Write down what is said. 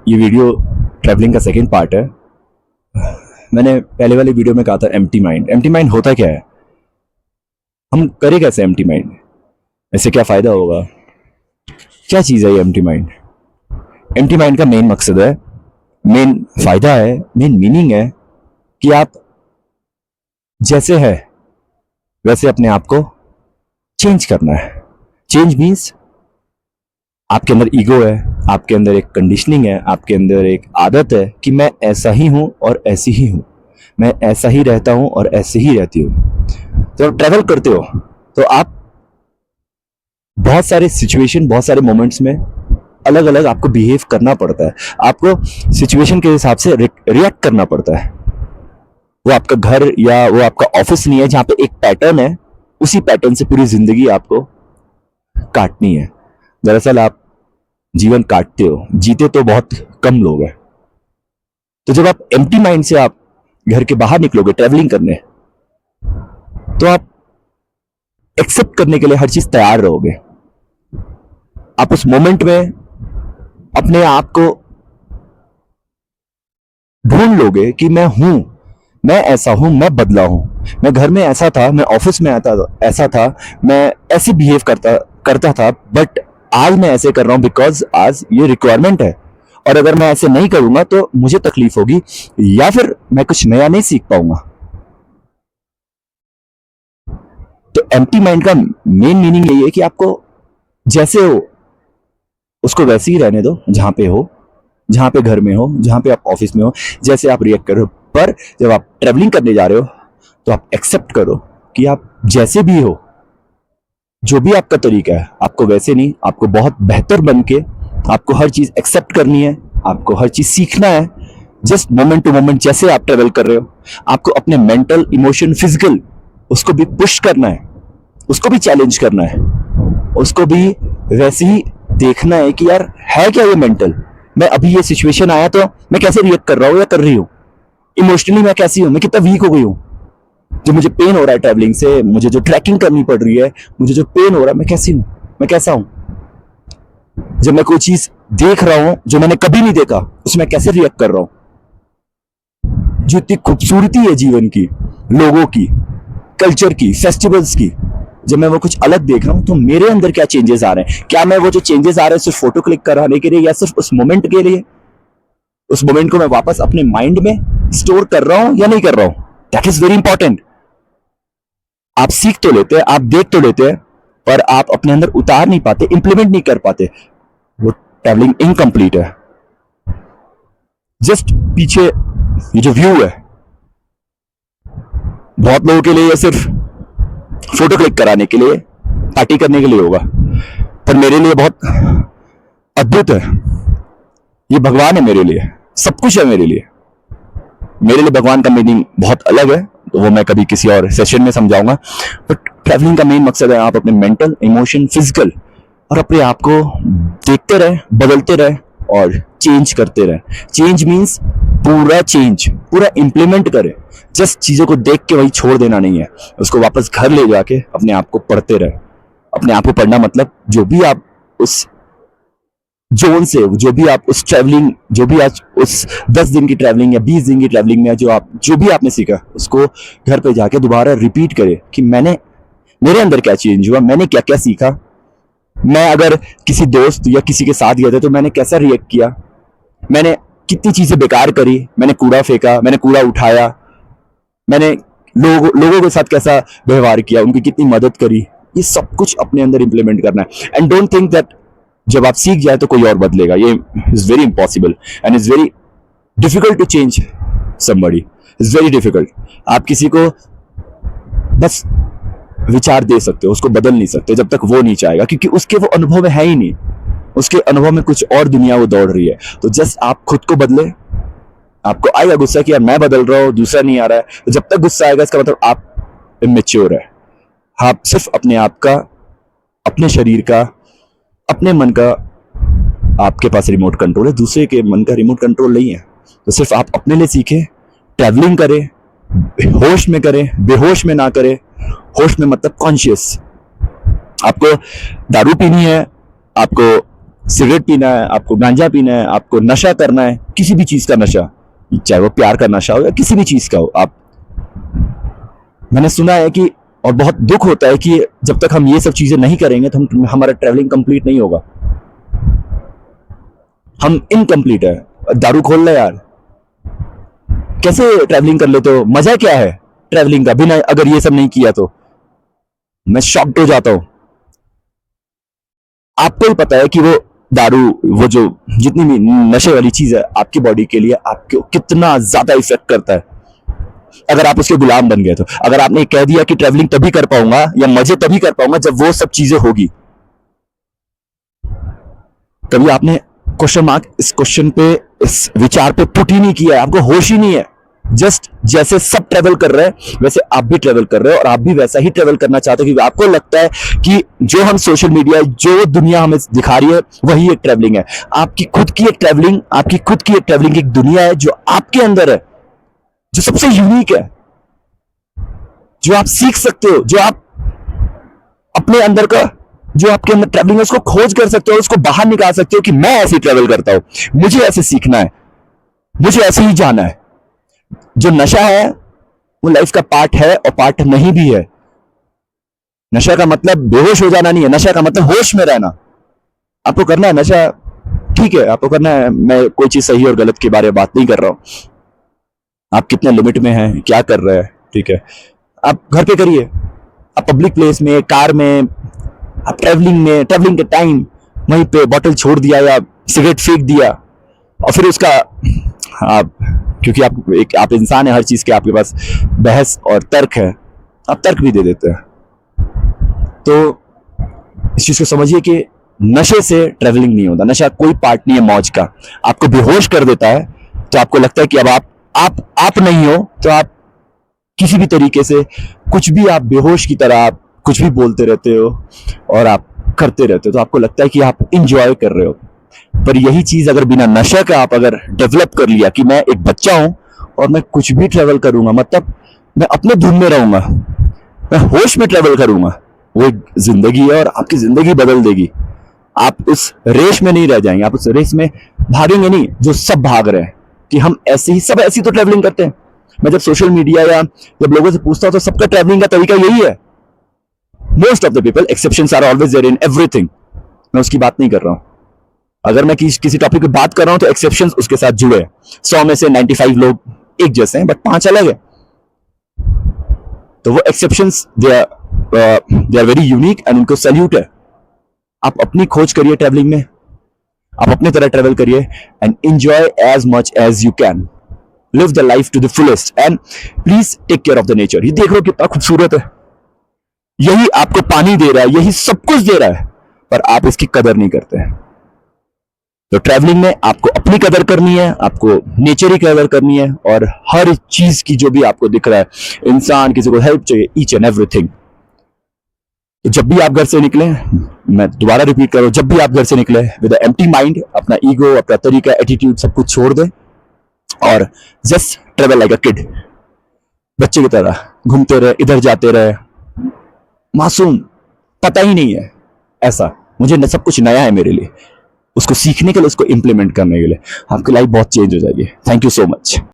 ये video travelling का second part है। मैंने पहले वाली वीडियो में कहा था एम्प्टी माइंड। एम्प्टी माइंड होता क्या है, हम करें कैसे एम्प्टी माइंड, इससे क्या फ़ायदा होगा, क्या चीज़ है ये एम्प्टी माइंड। एम्प्टी माइंड का मेन मकसद है, मेन फ़ायदा है, मेन मीनिंग है कि आप जैसे है वैसे अपने आप को चेंज करना है। चेंज मीन्स आपके अंदर ईगो है, आपके अंदर एक कंडीशनिंग है, आपके अंदर एक आदत है कि मैं ऐसा ही हूं और ऐसी ही हूं, मैं ऐसा ही रहता हूं और ऐसे ही रहती हूं। जब आप ट्रैवल करते हो तो आप बहुत सारे सिचुएशन, बहुत सारे मोमेंट्स में अलग अलग आपको बिहेव करना पड़ता है, आपको सिचुएशन के हिसाब से रिएक्ट करना पड़ता है। वो आपका घर या वो आपका ऑफिस नहीं है जहां पे एक पैटर्न है, उसी पैटर्न से पूरी जिंदगी आपको काटनी है। दरअसल आप जीवन काटते हो, जीते तो बहुत कम लोग हैं। तो जब आप एम्प्टी माइंड से आप घर के बाहर निकलोगे ट्रैवलिंग करने, तो आप एक्सेप्ट करने के लिए हर चीज तैयार रहोगे। आप उस मोमेंट में अपने आप को ढूंढ लोगे कि मैं हूं, मैं ऐसा हूं, मैं बदला हूं, मैं घर में ऐसा था, मैं ऑफिस में ऐसा था, मैं ऐसे बिहेव करता था, बट आज मैं ऐसे कर रहा हूं बिकॉज आज ये रिक्वायरमेंट है, और अगर मैं ऐसे नहीं करूंगा तो मुझे तकलीफ होगी या फिर मैं कुछ नया नहीं सीख पाऊंगा। तो एम्प्टी माइंड का मेन मीनिंग यही है कि आपको जैसे हो उसको वैसे ही रहने दो, जहां पे हो, जहां पे घर में हो, जहां पे आप ऑफिस में हो, जैसे आप रिएक्ट करो। पर जब आप ट्रेवलिंग करने जा रहे हो तो आप एक्सेप्ट करो कि आप जैसे भी हो, जो भी आपका तरीका है, आपको वैसे नहीं, आपको बहुत बेहतर बन के आपको हर चीज एक्सेप्ट करनी है, आपको हर चीज सीखना है। जस्ट मोमेंट टू मोमेंट जैसे आप ट्रेवल कर रहे हो, आपको अपने मेंटल, इमोशन, फिजिकल उसको भी पुश करना है, उसको भी चैलेंज करना है, उसको भी वैसे ही देखना है कि यार है क्या ये मेंटल, मैं अभी ये सिचुएशन आया तो मैं कैसे रिएक्ट कर रहा हूं या कर रही हूं, इमोशनली मैं कैसी हूं, मैं कितना वीक हो गई हूं, जो मुझे पेन हो रहा है ट्रैवलिंग से, मुझे जो ट्रैकिंग करनी पड़ रही है, मुझे जो पेन हो रहा है, मैं कैसी हूं, मैं कैसा हूं। जब मैं कोई चीज देख रहा हूं जो मैंने कभी नहीं देखा, उसमें कैसे रिएक्ट कर रहा हूं। जो इतनी खूबसूरती है जीवन की, लोगों की, कल्चर की, फेस्टिवल्स की, जब मैं वो कुछ अलग देख रहा हूं तो मेरे अंदर क्या चेंजेस आ रहे हैं, क्या मैं वो जो चेंजेस आ रहे हैं सिर्फ फोटो क्लिक कराने के लिए या सिर्फ उस मोमेंट के लिए, उस मोमेंट को मैं वापस अपने माइंड में स्टोर कर रहा हूं या नहीं कर रहा हूं। That is very important. आप सीख तो लेते हैं, आप देख तो लेते हैं, पर आप अपने अंदर उतार नहीं पाते, इंप्लीमेंट नहीं कर पाते, वो ट्रैवलिंग इनकम्प्लीट है। जस्ट पीछे ये जो व्यू है, बहुत लोगों के लिए ये सिर्फ फोटो क्लिक कराने के लिए, पार्टी करने के लिए होगा, पर मेरे लिए बहुत अद्भुत है। ये भगवान है मेरे लिए, सब कुछ है मेरे लिए। मेरे लिए भगवान का मीनिंग बहुत अलग है, तो वो मैं कभी किसी और सेशन में समझाऊंगा। बट ट्रैवलिंग का मेन मकसद है आप अपने मेंटल, इमोशन, फिजिकल और अपने आप को देखते रहे, बदलते रहे और चेंज करते रहे। चेंज मीन्स पूरा चेंज, पूरा इंप्लीमेंट करें। जस्ट चीजों को देख के वही छोड़ देना नहीं है, उसको वापस घर ले जाके अपने आप को पढ़ते रहे। अपने आप को पढ़ना मतलब जो भी आप उस जोन से, जो भी आप उस ट्रैवलिंग, जो भी आज उस 10 दिन की ट्रैवलिंग या 20 दिन की ट्रैवलिंग में जो भी आपने सीखा, उसको घर पे जाके दोबारा रिपीट करें कि मेरे अंदर क्या चेंज हुआ, मैंने क्या क्या सीखा। मैं अगर किसी दोस्त या किसी के साथ गया था तो मैंने कैसा रिएक्ट किया, मैंने कितनी चीजें बेकार करी, मैंने कूड़ा फेंका, मैंने कूड़ा उठाया, मैंने लोगों के साथ कैसा व्यवहार किया, उनकी कितनी मदद करी। ये सब कुछ अपने अंदर इंप्लीमेंट करना है। एंड डोंट थिंक दैट जब आप सीख जाए तो कोई और बदलेगा। ये is very impossible and is very difficult to change somebody, is very difficult. आप किसी को बस विचार दे सकते हो, उसको बदल नहीं सकते जब तक वो नहीं चाहेगा, क्योंकि उसके वो अनुभव में है ही नहीं, उसके अनुभव में कुछ और दुनिया वो दौड़ रही है। तो जस्ट आप खुद को बदले। आपको आएगा गुस्सा कि यार मैं बदल रहा हूं, दूसरा नहीं आ रहा है, तो जब तक गुस्सा आएगा इसका मतलब आप इमेच्योर है। आप सिर्फ अपने आप का, अपने शरीर का, अपने मन का आपके पास रिमोट कंट्रोल है, दूसरे के मन का रिमोट कंट्रोल नहीं है। तो सिर्फ आप अपने लिए सीखें, ट्रैवलिंग करें, होश में करें, बेहोश में ना करें। होश में मतलब कॉन्शियस। आपको दारू पीनी है, आपको सिगरेट पीना है, आपको गांजा पीना है, आपको नशा करना है, किसी भी चीज का नशा, चाहे वो प्यार का नशा हो या किसी भी चीज का हो, आप, मैंने सुना है कि, और बहुत दुख होता है कि जब तक हम ये सब चीजें नहीं करेंगे तो हमारा ट्रैवलिंग कंप्लीट नहीं होगा, हम इनकम्प्लीट है। दारू खोल ले यार, कैसे ट्रैवलिंग कर लेते हो? मजा क्या है ट्रैवलिंग का बिना अगर ये सब नहीं किया तो? मैं शॉक्ड हो जाता हूं। आपको ही पता है कि वो दारू, वो जो जितनी भी नशे वाली चीज है आपकी बॉडी के लिए आपको कितना ज्यादा इफेक्ट करता है अगर आप उसके गुलाम बन गए तो। अगर आपने कह दिया कि ट्रैवलिंग तभी कर पाऊंगा या मजे तभी कर पाऊंगा जब वो सब चीजें होगी, कभी आपने क्वेश्चन मार्क इस क्वेश्चन पे, इस विचार पे पुट ही नहीं किया है, आपको होश ही नहीं है। जस्ट जैसे सब ट्रेवल कर रहे हैं वैसे आप भी ट्रेवल कर रहे हो, और आप भी वैसा ही ट्रेवल करना चाहते हो, क्योंकि आपको लगता है कि जो हम सोशल मीडिया, जो दुनिया हमें दिखा रही है वही एक ट्रेवलिंग है। आपकी खुद की एक ट्रेवलिंग, आपकी खुद की एक ट्रेवलिंग, एक दुनिया है जो आपके अंदर है, जो सबसे यूनिक है, जो आप सीख सकते हो, जो आप अपने अंदर का, जो आपके अंदर ट्रैवलिंग है उसको खोज कर सकते हो, उसको बाहर निकाल सकते हो कि मैं ऐसे ट्रैवल करता हूं, मुझे ऐसे सीखना है, मुझे ऐसे ही जाना है। जो नशा है वो लाइफ का पार्ट है और पार्ट नहीं भी है। नशा का मतलब बेहोश हो जाना नहीं है, नशा का मतलब होश में रहना। आपको करना है नशा, ठीक है, आपको करना है। मैं कोई चीज सही और गलत के बारे में बात नहीं कर रहा हूं। आप कितने लिमिट में हैं, क्या कर रहे हैं, ठीक है, आप घर पे करिए, आप पब्लिक प्लेस में, कार में, आप ट्रैवलिंग में, ट्रैवलिंग के टाइम वहीं पे बॉटल छोड़ दिया या सिगरेट फेंक दिया, और फिर उसका आप, क्योंकि आप इंसान है, हर चीज के आपके पास बहस और तर्क है, आप तर्क भी दे देते हैं। तो इस चीज को समझिए कि नशे से ट्रैवलिंग नहीं होता, नशा कोई पार्ट नहीं है मौज का। आपको बेहोश कर देता है तो आपको लगता है कि अब आप नहीं हो, तो आप किसी भी तरीके से कुछ भी, आप बेहोश की तरह आप कुछ भी बोलते रहते हो और आप करते रहते हो, तो आपको लगता है कि आप इंजॉय कर रहे हो। पर यही चीज अगर बिना नशे का आप अगर डेवलप कर लिया कि मैं एक बच्चा हूं और मैं कुछ भी ट्रेवल करूंगा, मतलब मैं अपने धुन में रहूंगा, मैं होश में ट्रेवल करूंगा, वो एक जिंदगी है और आपकी जिंदगी बदल देगी। आप उस रेस में नहीं रह जाएंगे, आप उस रेस में भागेंगे नहीं जो सब भाग रहे हैं कि हम ऐसे ही, सब ऐसी तो ट्रेवलिंग करते हैं। मैं जब सोशल मीडिया या जब लोगों से पूछता हूं तो सबका ट्रेवलिंग का तरीका यही है। Most of the people, exceptions are always there in everything. मैं उसकी बात नहीं कर रहा हूं। अगर मैं किसी टॉपिक पे बात कर रहा हूं तो एक्सेप्शंस उसके साथ जुड़े हैं। 100 में से 95 लोग एक जैसे हैं, बट 5 अलग है। तो वो exceptions they are very unique and उनको सैल्यूट है। आप अपनी खोज करिए ट्रैवलिंग में, आप अपने तरह ट्रैवल करिए and enjoy as much as you can. Live the life to the fullest and please take care of the nature. ये देख लो कितना खूबसूरत है, यही आपको पानी दे रहा है, यही सब कुछ दे रहा है, पर आप इसकी कदर नहीं करते हैं। तो ट्रैवलिंग में आपको अपनी कदर करनी है, आपको नेचर की कदर करनी है, और हर चीज की जो भी आपको दिख रहा है, इंसान, किसी को हेल्प चाहिए, ईच एंड एवरीथिंग। तो जब भी आप घर से निकले, मैं दोबारा रिपीट कर रहा हूं, जब भी आप घर से निकले विद एम्प्टी माइंड, अपना ईगो, अपना तरीका, एटीट्यूड सब कुछ छोड़ दें और just travel like a kid. बच्चे की तरह घूमते रहे, इधर जाते रहे, मासूम, पता ही नहीं है ऐसा, मुझे सब कुछ नया है मेरे लिए, उसको सीखने के लिए, उसको इंप्लीमेंट करने के लिए आपकी लाइफ बहुत चेंज हो जाएगी। Thank you so much.